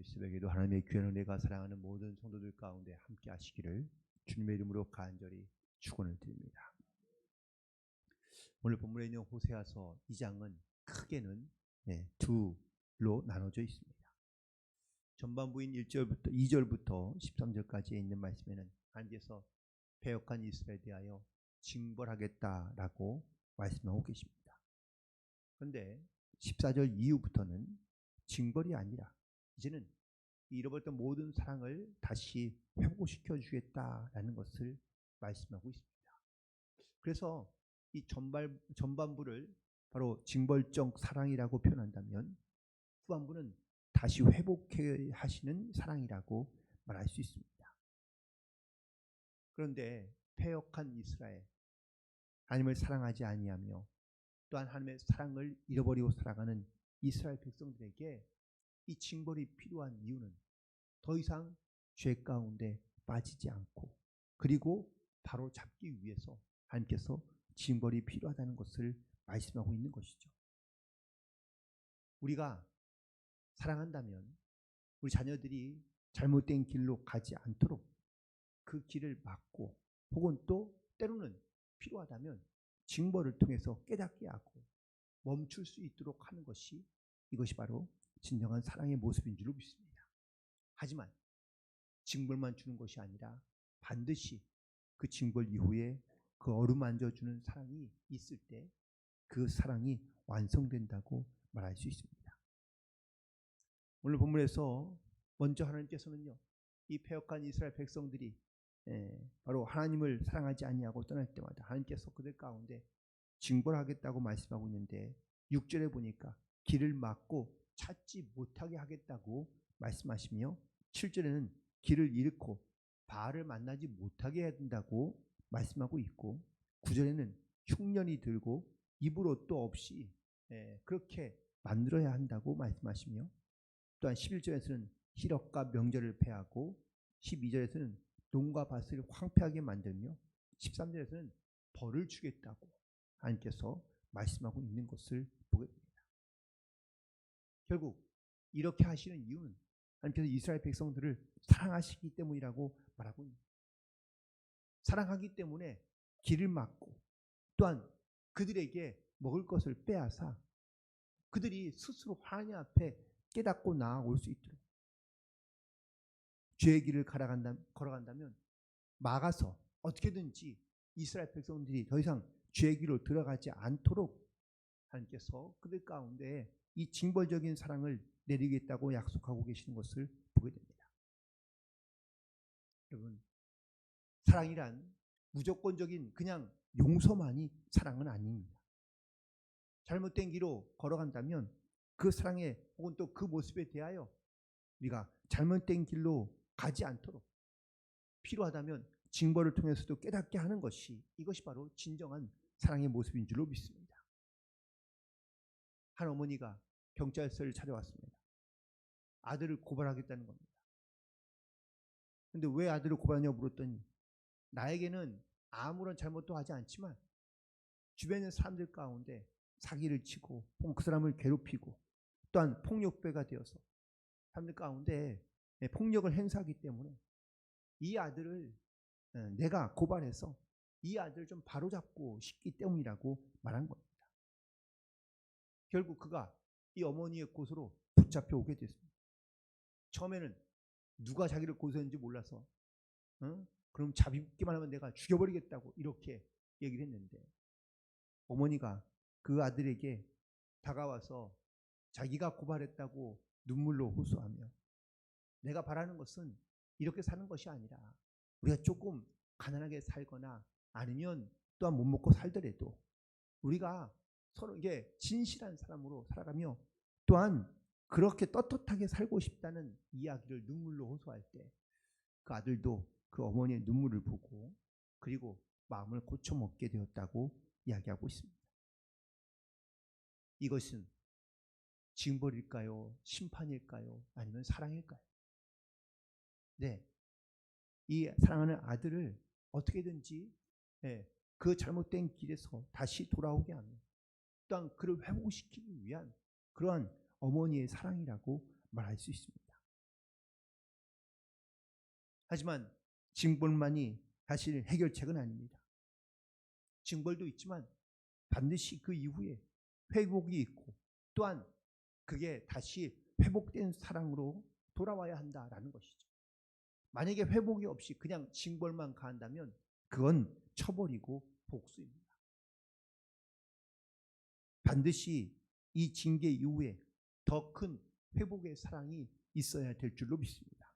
새벽에도 하나님의 귀한 은혜가 사랑하는 모든 성도들 가운데 함께 하시기를 주님의 이름으로 간절히 축원을 드립니다. 오늘 본문에 있는 호세아서 2장은 크게는 두로 나눠져 있습니다. 전반부인 1절부터 2절부터 13절까지에 있는 말씀에는 하나님께서 패역한 이스라엘에 대하여 징벌하겠다라고 말씀하고 계십니다. 그런데 14절 이후부터는 징벌이 아니라 이제는 잃어버렸던 모든 사랑을 다시 회복시켜 주겠다라는 것을 말씀하고 있습니다. 그래서 이 전반부를 바로 징벌적 사랑이라고 표현한다면 후반부는 다시 회복해 하시는 사랑이라고 말할 수 있습니다. 그런데 패역한 이스라엘, 하나님을 사랑하지 아니하며 또한 하나님의 사랑을 잃어버리고 살아가는 이스라엘 백성들에게 이 징벌이 필요한 이유는 더 이상 죄 가운데 빠지지 않고 그리고 바로 잡기 위해서 하나님께서 징벌이 필요하다는 것을 말씀하고 있는 것이죠. 우리가 사랑한다면 우리 자녀들이 잘못된 길로 가지 않도록 그 길을 막고 혹은 또 때로는 필요하다면 징벌을 통해서 깨닫게 하고 멈출 수 있도록 하는 것이 이것이 바로 진정한 사랑의 모습인 줄로 믿습니다. 하지만 징벌만 주는 것이 아니라 반드시 그 징벌 이후에 그 어루만져주는 사랑이 있을 때 그 사랑이 완성된다고 말할 수 있습니다. 오늘 본문에서 먼저 하나님께서는요, 이 패역한 이스라엘 백성들이 바로 하나님을 사랑하지 아니하고 떠날 때마다 하나님께서 그들 가운데 징벌하겠다고 말씀하고 있는데 6절에 보니까 길을 막고 찾지 못하게 하겠다고 말씀하시며 7절에는 길을 잃고 바알을 만나지 못하게 해야 된다고 말씀하고 있고 9절에는 흉년이 들고 입으로 또 없이 그렇게 만들어야 한다고 말씀하시며 또한 11절에서는 희력과 명절을 폐하고 12절에서는 농과 밭을 황폐하게 만들며 13절에서는 벌을 주겠다고 하나님께서 말씀하고 있는 것을 보게 됩니다. 결국 이렇게 하시는 이유는 하나님께서 이스라엘 백성들을 사랑하시기 때문이라고 말하고 있습니다. 사랑하기 때문에 길을 막고 또한 그들에게 먹을 것을 빼앗아 그들이 스스로 하나님 앞에 깨닫고 나아올 수 있도록 죄의 길을 걸어간다면 막아서 어떻게든지 이스라엘 백성들이 더 이상 죄의 길로 들어가지 않도록 하나님께서 그들 가운데 이 징벌적인 사랑을 내리겠다고 약속하고 계시는 것을 보게 됩니다. 여러분, 사랑이란 무조건적인 그냥 용서만이 사랑은 아닙니다. 잘못된 길로 걸어간다면 그 사랑에 혹은 또 그 모습에 대하여 우리가 잘못된 길로 가지 않도록 필요하다면 징벌을 통해서도 깨닫게 하는 것이 이것이 바로 진정한 사랑의 모습인 줄로 믿습니다. 한 어머니가 경찰서를 찾아왔습니다. 아들을 고발하겠다는 겁니다. 그런데 왜 아들을 고발하냐고 물었더니 나에게는 아무런 잘못도 하지 않지만 주변에 있는 사람들 가운데 사기를 치고 그 사람을 괴롭히고 또한 폭력배가 되어서 사람들 가운데 폭력을 행사하기 때문에 이 아들을 내가 고발해서 이 아들을 좀 바로잡고 싶기 때문이라고 말한 겁니다. 결국 그가 이 어머니의 곳으로 붙잡혀 오게 됐습니다. 처음에는 누가 자기를 고소했는지 몰라서 그럼 잡기만 하면 내가 죽여버리겠다고 이렇게 얘기를 했는데 어머니가 그 아들에게 다가와서 자기가 고발했다고 눈물로 호소하며 내가 바라는 것은 이렇게 사는 것이 아니라 우리가 조금 가난하게 살거나 아니면 또한 못 먹고 살더라도 우리가 서로 이게 진실한 사람으로 살아가며 또한 그렇게 떳떳하게 살고 싶다는 이야기를 눈물로 호소할 때 그 아들도 그 어머니의 눈물을 보고 그리고 마음을 고쳐먹게 되었다고 이야기하고 있습니다. 이것은 징벌일까요? 심판일까요? 아니면 사랑일까요? 네, 이 사랑하는 아들을 어떻게든지 그 잘못된 길에서 다시 돌아오게 하며 또한 그를 회복시키기 위한 그러한 어머니의 사랑이라고 말할 수 있습니다. 하지만 징벌만이 사실 해결책은 아닙니다. 징벌도 있지만 반드시 그 이후에 회복이 있고 또한 그게 다시 회복된 사랑으로 돌아와야 한다라는 것이죠. 만약에 회복이 없이 그냥 징벌만 가한다면 그건 처벌이고 복수입니다. 반드시 이 징계 이후에 더 큰 회복의 사랑이 있어야 될 줄로 믿습니다.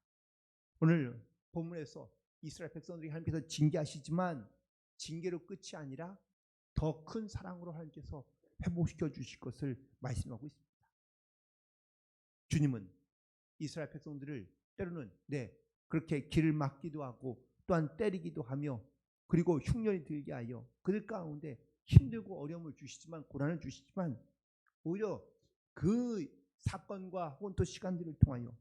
오늘 본문에서 이스라엘 백성들이 하나님께서 징계하시지만 징계로 끝이 아니라 더 큰 사랑으로 하나님께서 회복시켜 주실 것을 말씀하고 있습니다. 주님은 이스라엘 백성들을 때로는 그렇게 길을 막기도 하고 또한 때리기도 하며 그리고 흉년이 들게 하여 그들 가운데 힘들고 어려움을 주시지만 고난을 주시지만 오히려 그 사건과 혹은 또 시간들을 통하여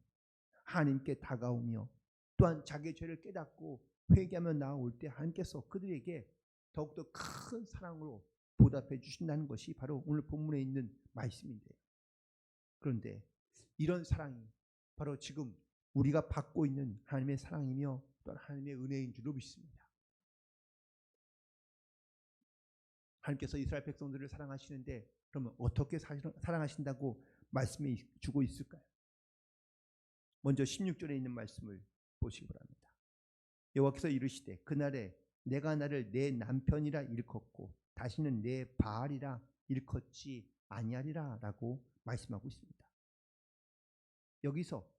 하나님께 다가오며 또한 자기의 죄를 깨닫고 회개하며 나아올 때 하나님께서 그들에게 더욱더 큰 사랑으로 보답해 주신다는 것이 바로 오늘 본문에 있는 말씀인데요. 그런데 이런 사랑이 바로 지금 우리가 받고 있는 하나님의 사랑이며 또 하나님의 은혜인 줄로 믿습니다. 하나님께서 이스라엘 백성들을 사랑하시는데 그러면 어떻게 사랑하신다고 말씀해 주고 있을까요? 먼저 16절에 있는 말씀을 보시기 바랍니다. 여호와께서 이르시되 그날에 내가 나를 내 남편이라 일컫고 다시는 내 바알이라 일컫지 아니하리라 라고 말씀하고 있습니다. 여기서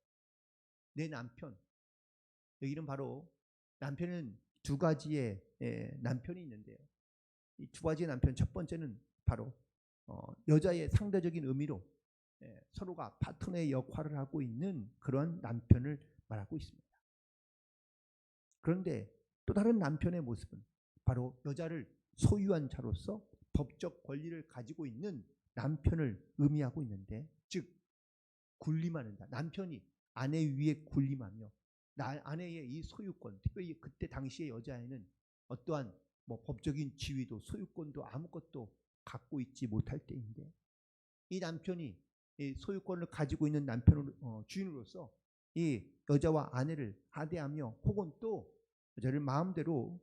내 남편, 여기는 바로 남편은 두 가지의 남편이 있는데요. 이 두 가지의 남편, 첫 번째는 바로 여자의 상대적인 의미로 서로가 파트너의 역할을 하고 있는 그런 남편을 말하고 있습니다. 그런데 또 다른 남편의 모습은 바로 여자를 소유한 자로서 법적 권리를 가지고 있는 남편을 의미하고 있는데, 즉 군림하는 자, 남편이 아내 위에 군림하며 아내의 이 소유권, 특별히 그때 당시의 여자애는 어떠한 법적인 지위도 소유권도 아무것도 갖고 있지 못할 때인데 이 남편이 이 소유권을 가지고 있는 남편으로 주인으로서 이 여자와 아내를 하대하며 혹은 또 여자를 마음대로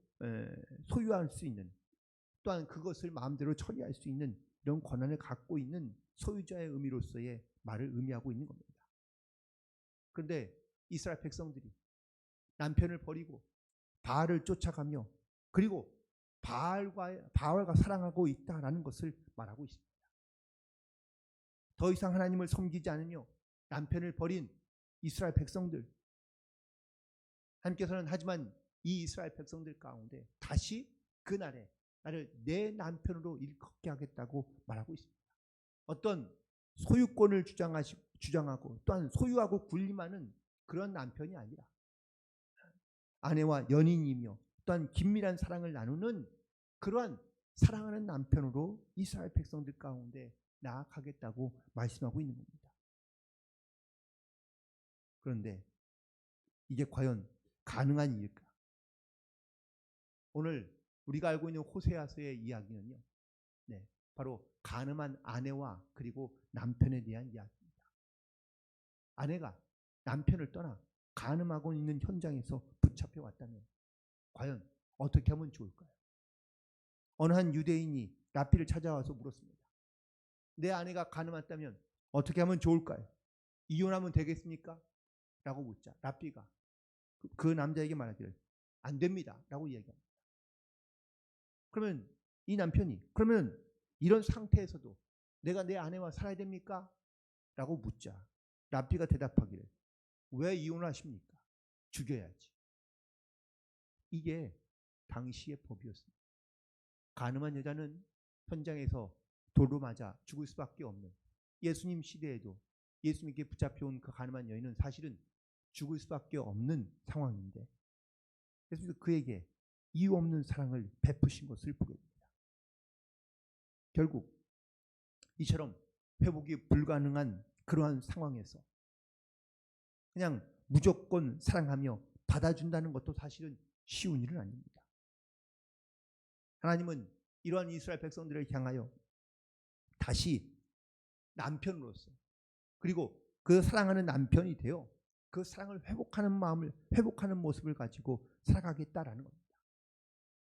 소유할 수 있는 또한 그것을 마음대로 처리할 수 있는 이런 권한을 갖고 있는 소유자의 의미로서의 말을 의미하고 있는 겁니다. 그런데 이스라엘 백성들이 남편을 버리고 바알을 쫓아가며 그리고 바알과 사랑하고 있다라는 것을 말하고 있습니다. 더 이상 하나님을 섬기지 않으며 남편을 버린 이스라엘 백성들, 하나님께서는 하지만 이 이스라엘 백성들 가운데 다시 그날에 나를 내 남편으로 일컫게 하겠다고 말하고 있습니다. 어떤 소유권을 주장하고 또한 소유하고 군림하는 그런 남편이 아니라 아내와 연인이며 또한 긴밀한 사랑을 나누는 그러한 사랑하는 남편으로 이스라엘 백성들 가운데 나아가겠다고 말씀하고 있는 겁니다. 그런데 이게 과연 가능한 일일까? 오늘 우리가 알고 있는 호세아서의 이야기는요, 바로 간음한 아내와 그리고 남편에 대한 이야기입니다. 아내가 남편을 떠나 간음하고 있는 현장에서 붙잡혀 왔다면 과연 어떻게 하면 좋을까요? 어느 한 유대인이 라피를 찾아와서 물었습니다. 내 아내가 간음했다면 어떻게 하면 좋을까요? 이혼하면 되겠습니까? 라고 묻자 라피가 그 남자에게 말하기를 안 됩니다 라고 이야기합니다. 그러면 이 남편이 그러면 이런 상태에서도 내가 내 아내와 살아야 됩니까? 라고 묻자 라피가 대답하기를 왜 이혼을 하십니까? 죽여야지. 이게 당시의 법이었습니다. 간음한 여자는 현장에서 돌로 맞아 죽을 수밖에 없는, 예수님 시대에도 예수님께 붙잡혀온 그 간음한 여인은 사실은 죽을 수밖에 없는 상황인데 예수님께서 그에게 이유 없는 사랑을 베푸신 것을 보게 됩니다. 결국 이처럼 회복이 불가능한 그러한 상황에서 그냥 무조건 사랑하며 받아준다는 것도 사실은 쉬운 일은 아닙니다. 하나님은 이러한 이스라엘 백성들을 향하여 다시 남편으로서 그리고 그 사랑하는 남편이 되어 그 사랑을 회복하는 마음을, 회복하는 모습을 가지고 살아가겠다라는 겁니다.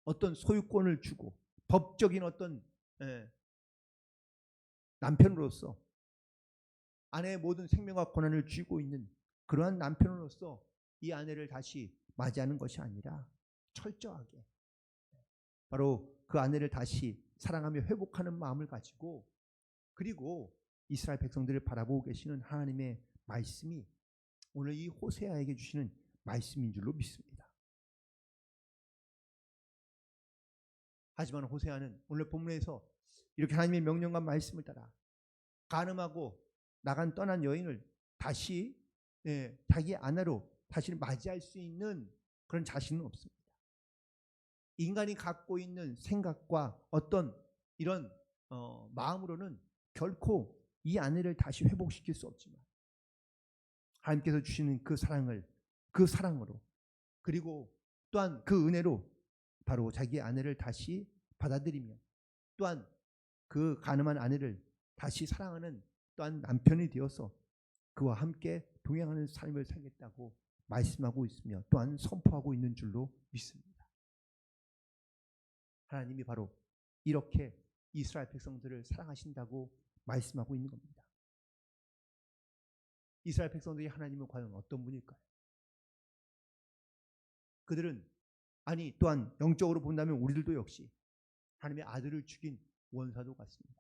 어떤 소유권을 주고 법적인 어떤 남편으로서 아내의 모든 생명과 권한을 쥐고 있는 그러한 남편으로서 이 아내를 다시 맞이하는 것이 아니라 철저하게 바로 그 아내를 다시 사랑하며 회복하는 마음을 가지고, 그리고 이스라엘 백성들을 바라보고 계시는 하나님의 말씀이 오늘 이 호세아에게 주시는 말씀인 줄로 믿습니다. 하지만 호세아는 오늘 본문에서 이렇게 하나님의 명령과 말씀을 따라 간음하고 떠난 여인을 다시 자기 아내로 다시 맞이할 수 있는 그런 자신은 없습니다. 인간이 갖고 있는 생각과 어떤 이런 마음으로는 결코 이 아내를 다시 회복시킬 수 없지만 하나님께서 주시는 그 사랑으로, 그리고 또한 그 은혜로 바로 자기의 아내를 다시 받아들이며 또한 그 간음한 아내를 다시 사랑하는 또한 남편이 되어서 그와 함께 동행하는 삶을 살겠다고 말씀하고 있으며 또한 선포하고 있는 줄로 믿습니다. 하나님이 바로 이렇게 이스라엘 백성들을 사랑하신다고 말씀하고 있는 겁니다. 이스라엘 백성들이 하나님은 과연 어떤 분일까요? 그들은 또한 영적으로 본다면 우리들도 역시 하나님의 아들을 죽인 원사도 같습니다.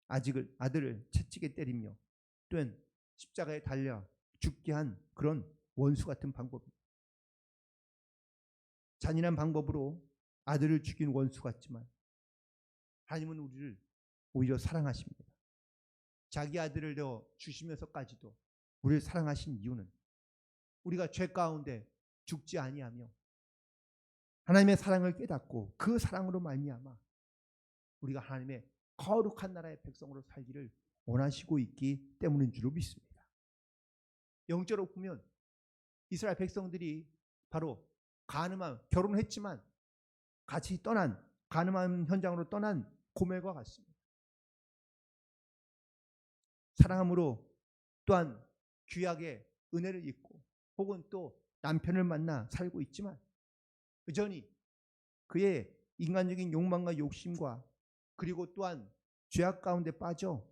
아들을 채찍에 때리며 또한 십자가에 달려 죽게 한 그런 원수 같은 방법입니다. 잔인한 방법으로 아들을 죽인 원수 같지만 하나님은 우리를 오히려 사랑하십니다. 자기 아들을 내어 주시면서까지도 우리를 사랑하신 이유는 우리가 죄 가운데 죽지 아니하며 하나님의 사랑을 깨닫고 그 사랑으로 말미암아 우리가 하나님의 거룩한 나라의 백성으로 살기를 원하시고 있기 때문인 줄로 믿습니다. 영적으로 보면 이스라엘 백성들이 바로 결혼을 했지만 같이 간음한 현장으로 떠난 고멜과 같습니다. 사랑함으로 또한 귀하게 은혜를 입고 혹은 또 남편을 만나 살고 있지만 여전히 그의 인간적인 욕망과 욕심과 그리고 또한 죄악 가운데 빠져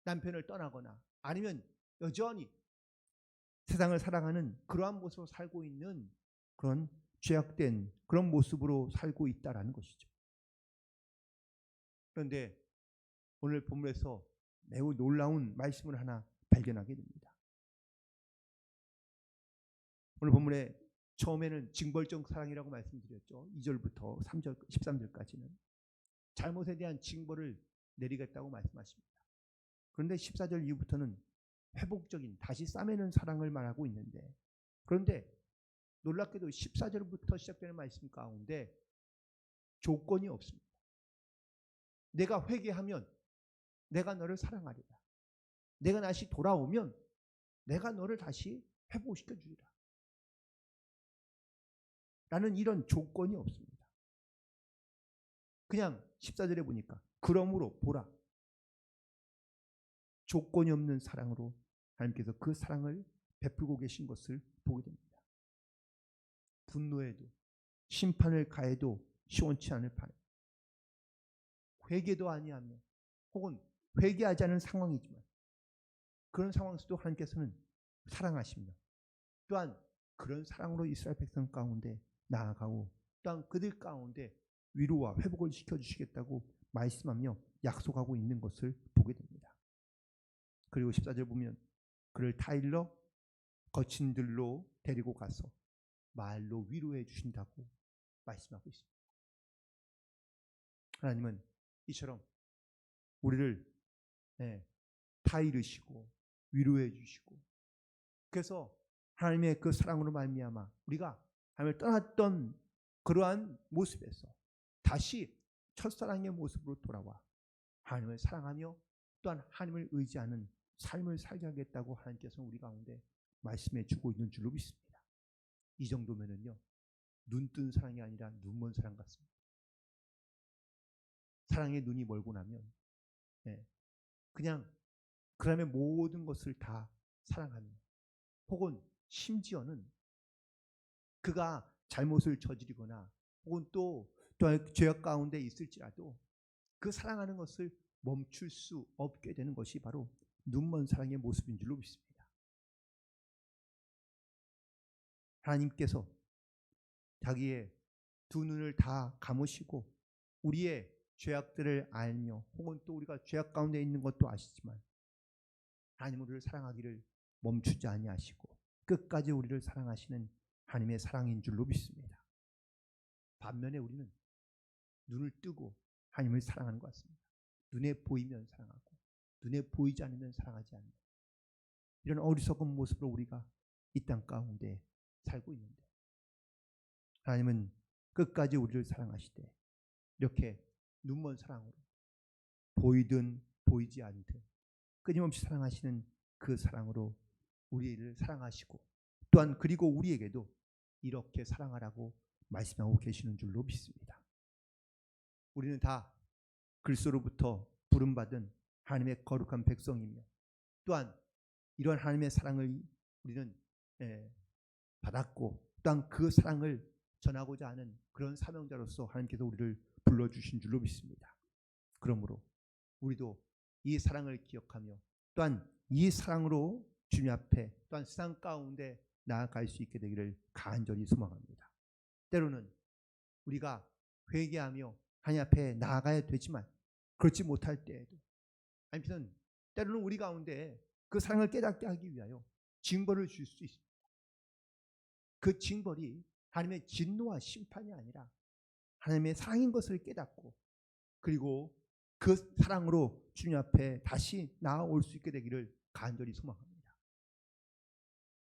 남편을 떠나거나 아니면 여전히 세상을 사랑하는 그러한 모습으로 살고 있는 그런 죄악된 그런 모습으로 살고 있다라는 것이죠. 그런데 오늘 본문에서 매우 놀라운 말씀을 하나 발견하게 됩니다. 오늘 본문에 처음에는 징벌적 사랑이라고 말씀드렸죠. 2절부터 3절, 13절까지는 잘못에 대한 징벌을 내리겠다고 말씀하십니다. 그런데 14절 이후부터는 회복적인 다시 싸매는 사랑을 말하고 있는데, 그런데 놀랍게도 14절부터 시작되는 말씀 가운데 조건이 없습니다. 내가 회개하면 내가 너를 사랑하리라. 내가 다시 돌아오면 내가 너를 다시 회복시켜 주리라. 라는 이런 조건이 없습니다. 그냥 14절에 보니까 그러므로 보라. 조건이 없는 사랑으로 하나님께서 그 사랑을 베풀고 계신 것을 보게 됩니다. 분노에도 심판을 가해도 시원치 않을 판에 회개도 아니하며 혹은 회개하지 않은 상황이지만 그런 상황에서도 하나님께서는 사랑하시며 또한 그런 사랑으로 이스라엘 백성 가운데 나아가고 또한 그들 가운데 위로와 회복을 시켜주시겠다고 말씀하며 약속하고 있는 것을 보게 됩니다. 그리고 14절 보면 그를 타일러 거친 들로 데리고 가서 말로 위로해 주신다고 말씀하고 있습니다. 하나님은 이처럼 우리를 타이르시고 위로해 주시고 그래서 하나님의 그 사랑으로 말미암아 우리가 하나님을 떠났던 그러한 모습에서 다시 첫사랑의 모습으로 돌아와 하나님을 사랑하며 또한 하나님을 의지하는 삶을 살게 하겠다고 하나님께서는 우리 가운데 말씀해 주고 있는 줄로 믿습니다. 이 정도면은요, 눈뜬 사랑이 아니라 눈먼 사랑 같습니다. 사랑의 눈이 멀고 나면 그냥 그 다음에 모든 것을 다 사랑하며 혹은 심지어는 그가 잘못을 저지르거나 혹은 또 죄악 가운데 있을지라도 그 사랑하는 것을 멈출 수 없게 되는 것이 바로 눈먼 사랑의 모습인 줄로 믿습니다. 하나님께서 자기의 두 눈을 다 감으시고 우리의 죄악들을 알며 혹은 또 우리가 죄악 가운데 있는 것도 아시지만 하나님 우리를 사랑하기를 멈추지 아니하시고 끝까지 우리를 사랑하시는 하나님의 사랑인 줄로 믿습니다. 반면에 우리는 눈을 뜨고 하나님을 사랑하는 것 같습니다. 눈에 보이면 사랑하고 눈에 보이지 않으면 사랑하지 않는 이런 어리석은 모습으로 우리가 이 땅 가운데 살고 있는데 하나님은 끝까지 우리를 사랑하시되 이렇게 눈먼 사랑으로 보이든 보이지 않든 끊임없이 사랑하시는 그 사랑으로 우리를 사랑하시고 또한 그리고 우리에게도 이렇게 사랑하라고 말씀하고 계시는 줄로 믿습니다. 우리는 다 그리스도로부터 부름받은 하나님의 거룩한 백성이며 또한 이런 하나님의 사랑을 우리는 받았고 또한 그 사랑을 전하고자 하는 그런 사명자로서 하나님께서 우리를 불러주신 줄로 믿습니다. 그러므로 우리도 이 사랑을 기억하며 또한 이 사랑으로 주님 앞에 또한 세상 가운데 나아갈 수 있게 되기를 간절히 소망합니다. 때로는 우리가 회개하며 하나님 앞에 나아가야 되지만 그렇지 못할 때에도 하나님께서는 때로는 우리 가운데 그 사랑을 깨닫게 하기 위하여 징벌을 줄 수 있습니다. 그 징벌이 하나님의 진노와 심판이 아니라 하나님의 사랑인 것을 깨닫고 그리고 그 사랑으로 주님 앞에 다시 나아올 수 있게 되기를 간절히 소망합니다.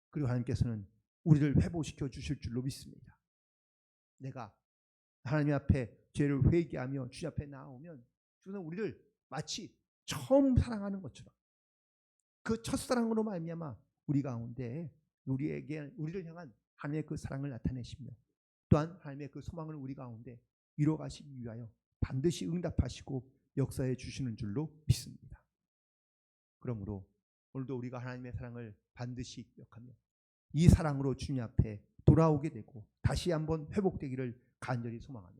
그리고 하나님께서는 우리를 회복시켜 주실 줄로 믿습니다. 내가 하나님 앞에 죄를 회개하며 주님 앞에 나아오면 주는 우리를 마치 처음 사랑하는 것처럼 그 첫사랑으로 말미암아 우리 가운데 우리를 향한 하나님의 그 사랑을 나타내시며 또한 하나님의 그 소망을 우리 가운데 이루어가시기 위하여 반드시 응답하시고 역사해 주시는 줄로 믿습니다. 그러므로 오늘도 우리가 하나님의 사랑을 반드시 기억하며 이 사랑으로 주님 앞에 돌아오게 되고 다시 한번 회복되기를 간절히 소망하며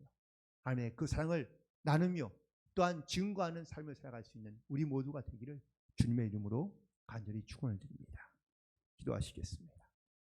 하나님의 그 사랑을 나누며 또한 증거하는 삶을 살아갈 수 있는 우리 모두가 되기를 주님의 이름으로 간절히 축원을 드립니다. 기도하시겠습니다.